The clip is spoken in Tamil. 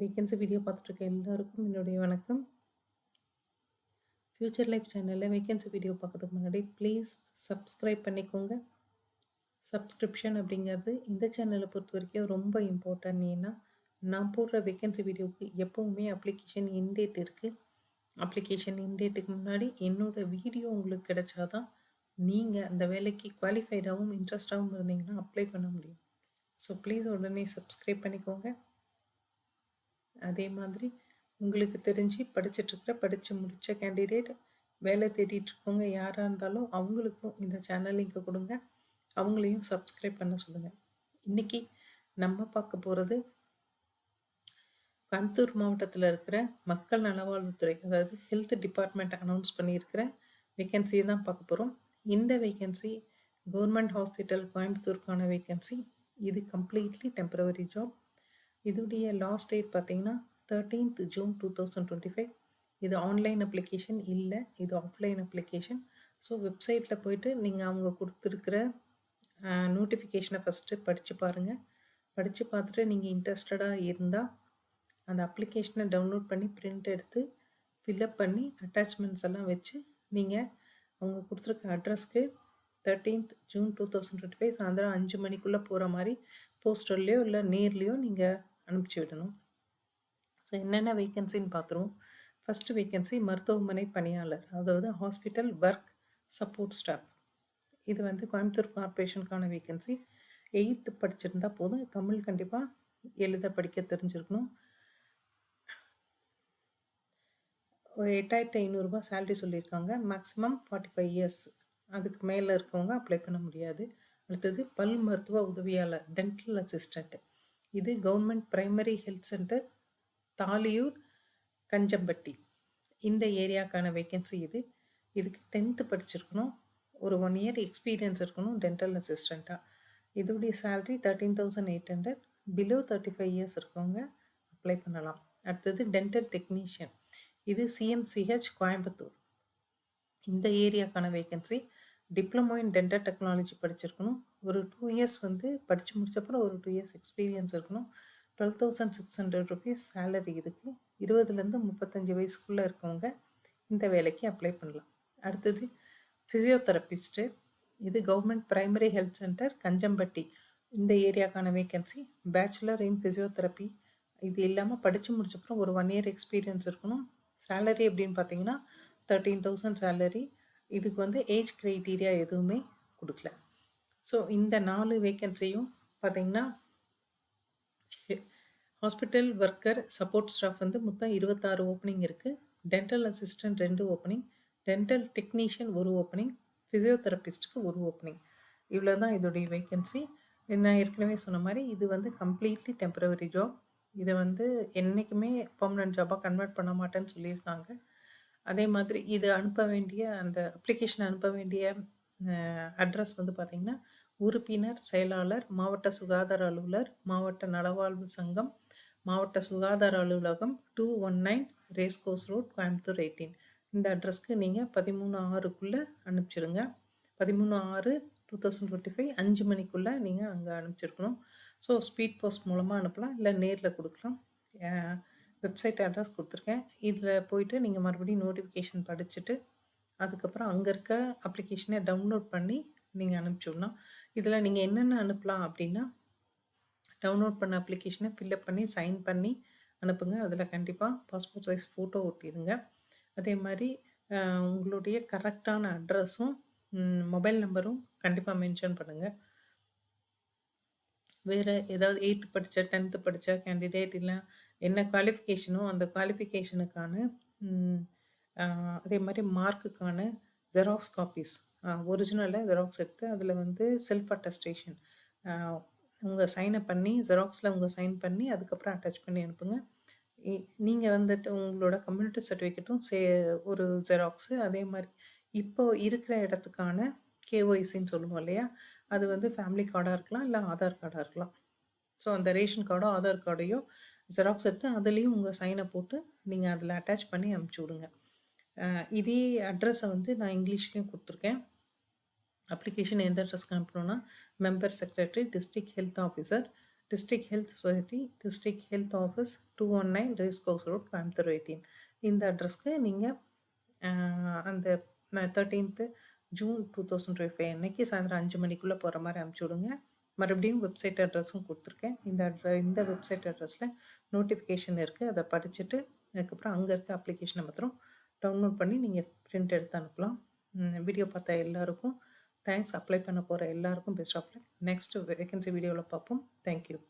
வேகன்சி வீடியோ பார்த்துட்ருக்க எல்லாருக்கும் என்னுடைய வணக்கம். ஃப்யூச்சர் லைஃப் சேனலில் வேகன்சி வீடியோ பார்க்கறதுக்கு முன்னாடி ப்ளீஸ் சப்ஸ்கிரைப் பண்ணிக்கோங்க. சப்ஸ்கிரிப்ஷன் அப்படிங்கிறது இந்த சேனலை பொறுத்த வரைக்கும் ரொம்ப இம்பார்ட்டன்ட். ஏன்னா நான் போடுற வேகன்சி வீடியோவுக்கு எப்போவுமே அப்ளிகேஷன் இன்டேட் இருக்குது. அப்ளிகேஷன் இன்டேட்டுக்கு முன்னாடி என்னோடய வீடியோ உங்களுக்கு கிடைச்சாதான் நீங்கள் அந்த வேலைக்கு குவாலிஃபைடாகவும் இன்ட்ரெஸ்டாகவும் இருந்தீங்கன்னா அப்ளை பண்ண முடியும். ஸோ ப்ளீஸ் உடனே சப்ஸ்கிரைப் பண்ணிக்கோங்க. அதே மாதிரி உங்களுக்கு தெரிஞ்சு படித்து முடித்த கேண்டிடேட் வேலை தேடிட்டுருக்கவங்க யாராக இருந்தாலும் அவங்களுக்கும் இந்த சேனல் லிங்க்கை கொடுங்க. அவங்களையும் சப்ஸ்கிரைப் பண்ண சொல்லுங்கள். இன்றைக்கி நம்ம பார்க்க போகிறது கோயம்புத்தூர் மாவட்டத்தில் இருக்கிற மக்கள் நலவாழ்வுத்துறை, அதாவது ஹெல்த் டிபார்ட்மெண்ட் அனௌன்ஸ் பண்ணியிருக்கிற வேக்கன்சியை தான் பார்க்க போகிறோம். இந்த வேக்கன்சி கவர்மெண்ட் ஹாஸ்பிட்டல் கோயம்புத்தூருக்கான வேக்கன்சி. இது கம்ப்ளீட்லி டெம்பரவரி ஜாப். இதோடைய லாஸ்ட் டேட் பார்த்தீங்கன்னா 13th June 2025. இது ஆன்லைன் அப்ளிகேஷன் இல்லை, இது ஆஃப்லைன் அப்ளிகேஷன். ஸோ வெப்சைட்டில் போயிட்டு நீங்கள் அவங்க கொடுத்துருக்கிற நோட்டிஃபிகேஷனை ஃபஸ்ட்டு படித்து பாருங்கள். படித்து பார்த்துட்டு நீங்கள் இன்ட்ரெஸ்டடாக இருந்தால் அந்த அப்ளிகேஷனை டவுன்லோட் பண்ணி பிரிண்ட் எடுத்து ஃபில்அப் பண்ணி அட்டாச்மெண்ட்ஸ் எல்லாம் வச்சு நீங்கள் அவங்க கொடுத்துருக்க அட்ரஸ்க்கு 13th June 2025 சாயந்தரம் 5 மணிக்குள்ளே போகிற மாதிரி போஸ்டர்லேயோ இல்லை நேர்லேயோ நீங்கள் அனுப்பிச்சி விடணும். ஸோ என்னென்ன வேக்கன்சின்னு பார்த்துருவோம். ஃபஸ்ட்டு வேக்கன்சி மருத்துவமனை பணியாளர், அதாவது ஹாஸ்பிட்டல் ஒர்க் சப்போர்ட் ஸ்டாஃப். இது வந்து கோயம்புத்தூர் கார்ப்பரேஷனுக்கான வேக்கன்சி. 8th படிச்சிருந்தா போதும். தமிழ் கண்டிப்பாக எழுத படிக்க தெரிஞ்சிருக்கணும். 8,500 சேலரி சொல்லியிருக்காங்க. Maximum 45 years. அதுக்கு மேலே இருக்கவங்க அப்ளை பண்ண முடியாது. அடுத்தது பல் மருத்துவ உதவியாளர், டென்டல் அசிஸ்டண்ட். இது government primary health centre Thaliyur Kanjampatti, இந்த ஏரியாக்கான வேக்கன்சி இது. இதுக்கு 10th படிச்சிருக்கணும். ஒரு 1 year எக்ஸ்பீரியன்ஸ் இருக்கணும் டென்டல் அசிஸ்டண்ட்டாக. இதோடைய சேலரி 13,800. பிலோ 35 years இருக்கவங்க அப்ளை பண்ணலாம். அடுத்தது டென்டல் டெக்னீஷியன். இது சிஎம்சிஹெச் கோயம்புத்தூர், இந்த ஏரியாக்கான vacancy. Diploma in dental technology படிச்சிருக்கணும். ஒரு 2 years வந்து படித்து முடிச்சப்பறம் ஒரு 2 years எக்ஸ்பீரியன்ஸ் இருக்கணும். 12,600 rupees சேலரி இதுக்கு. 20லேருந்து 35 வயசுக்குள்ளே இருக்கவங்க இந்த வேலைக்கு அப்ளை பண்ணலாம். அடுத்தது ஃபிசியோதெரபிஸ்ட்டு. இது government primary health centre Kanjampatti, இந்த ஏரியாக்கான வேக்கன்சி. பேச்சுலர் இன் ஃபிசியோதெரப்பி. இது இல்லாமல் படித்து முடிச்சப்பறம் ஒரு 1 year எக்ஸ்பீரியன்ஸ் இருக்கணும். சேலரி எப்படின்னு பார்த்தீங்கன்னா 13,000 சேலரி. இதுக்கு வந்து ஏஜ் க்ரைட்டீரியா எதுவுமே கொடுக்கல. ஸோ இந்த 4 வேக்கன்சியும் பார்த்தீங்கன்னா ஹாஸ்பிட்டல் ஒர்க்கர் சப்போர்ட் ஸ்டாஃப் வந்து மொத்தம் 26 ஓப்பனிங் இருக்குது. Dental assistant 2 opening, dental technician 1 opening, ஃபிசியோதெரபிஸ்ட்டுக்கு 1 ஓப்பனிங். இவ்வளோ தான் இதோடைய வேக்கன்சி. நான் ஏற்கனவே சொன்ன மாதிரி இது வந்து கம்ப்ளீட்லி டெம்பரவரி ஜாப். இதை வந்து என்றைக்குமே பர்மனன்ட் ஜாபாக கன்வெர்ட் பண்ண மாட்டேன்னு சொல்லியிருக்காங்க. அதே மாதிரி இது அனுப்ப வேண்டிய அந்த அப்ளிகேஷன் அனுப்ப வேண்டிய அட்ரஸ் வந்து பார்த்திங்கன்னா உறுப்பினர் செயலாளர், மாவட்ட சுகாதார அலுவலர், மாவட்ட நலவாழ்வு சங்கம், மாவட்ட சுகாதார அலுவலகம், 219 ரேஸ்கோர்ஸ் ரோட், கோயம்புத்தூர் 18. இந்த அட்ரஸ்க்கு நீங்கள் 13/6க்குள்ளே அனுப்பிச்சிடுங்க. 13/6/2025 5 மணிக்குள்ளே நீங்கள் அங்கே அனுப்பிச்சிருக்கணும். ஸோ ஸ்பீட் போஸ்ட் மூலமாக அனுப்பலாம், இல்லை நேரில் கொடுக்கலாம். வெப்சைட் அட்ரஸ் கொடுத்துருக்கேன். இதில் போயிட்டு நீங்கள் மறுபடியும் நோட்டிஃபிகேஷன் படிச்சுட்டு அதுக்கப்புறம் அங்கே இருக்க அப்ளிகேஷனை டவுன்லோட் பண்ணி நீங்கள் அனுப்பிச்சி விடலாம். இதில் நீங்கள் என்னென்ன அனுப்பலாம் அப்படின்னா, டவுன்லோட் பண்ண அப்ளிகேஷனை ஃபில்அப் பண்ணி சைன் பண்ணி அனுப்புங்க. அதில் கண்டிப்பாக பாஸ்போர்ட் சைஸ் ஃபோட்டோ ஒட்டிடுங்க. அதே மாதிரி உங்களுடைய கரெக்டான அட்ரஸும் மொபைல் நம்பரும் கண்டிப்பாக மென்ஷன் பண்ணுங்கள். வேறு ஏதாவது 8th படித்த 10th படித்த கேண்டிடேட் இல்லை என்ன குவாலிஃபிகேஷனோ அந்த குவாலிஃபிகேஷனுக்கான அதே மாதிரி மார்க்குக்கான ஜெராக்ஸ் காப்பீஸ், ஒரிஜினலை ஜெராக்ஸ் எடுத்து அதில் வந்து செல்ஃப் அட்டஸ்டேஷன் உங்கள் சைனை பண்ணி ஜெராக்ஸில் உங்கள் சைன் பண்ணி அதுக்கப்புறம் அட்டாச் பண்ணி அனுப்புங்க. நீங்கள் வந்துட்டு உங்களோட கம்யூனிட்டி சர்டிஃபிகேட்டும் ஒரு ஜெராக்ஸு. அதே மாதிரி இப்போ இருக்கிற இடத்துக்கான கேஒய்சின்னு சொல்லுவோம் இல்லையா, அது வந்து ஃபேமிலி கார்டாக இருக்கலாம், இல்லை ஆதார் கார்டாக இருக்கலாம். ஸோ அந்த ரேஷன் கார்டோ ஆதார் கார்டையோ ஜெராக்ஸ் எடுத்து அதுலேயும் உங்கள் சைனை போட்டு நீங்கள் அதில் அட்டாச் பண்ணி அனுப்பிச்சி விடுங்க. இதே அட்ரஸை வந்து நான் இங்கிலீஷ்லேயும் கொடுத்துருக்கேன். அப்ளிகேஷன் எந்த அட்ரஸ்க்கு அனுப்பணும்னா member secretary, district health officer, district health society, district health office, 219 race course road, Coimbatore 18. இந்த அட்ரஸ்க்கு நீங்கள் அந்த 13th ஜூன் 2025 அன்னைக்கு சாயந்தரம் 5 மணிக்குள்ளே போகிற மாதிரி அனுப்பிச்சி விடுங்க. மறுபடியும் வெப்சைட் அட்ரஸும் கொடுத்துருக்கேன். இந்த வெப்சைட் அட்ரஸில் நோட்டிஃபிகேஷன் இருக்குது. அதை படிச்சுட்டு அதுக்கப்புறம் அங்கே இருக்க அப்ளிகேஷனை மாத்திரம் டவுன்லோட் பண்ணி நீங்கள் பிரிண்ட் எடுத்து அனுப்பலாம். வீடியோ பார்த்த எல்லாருக்கும் தேங்க்ஸ். அப்ளை பண்ண போகிற எல்லாருக்கும் best of luck. Next vacancy வீடியோவில் பார்ப்போம். தேங்க்யூ.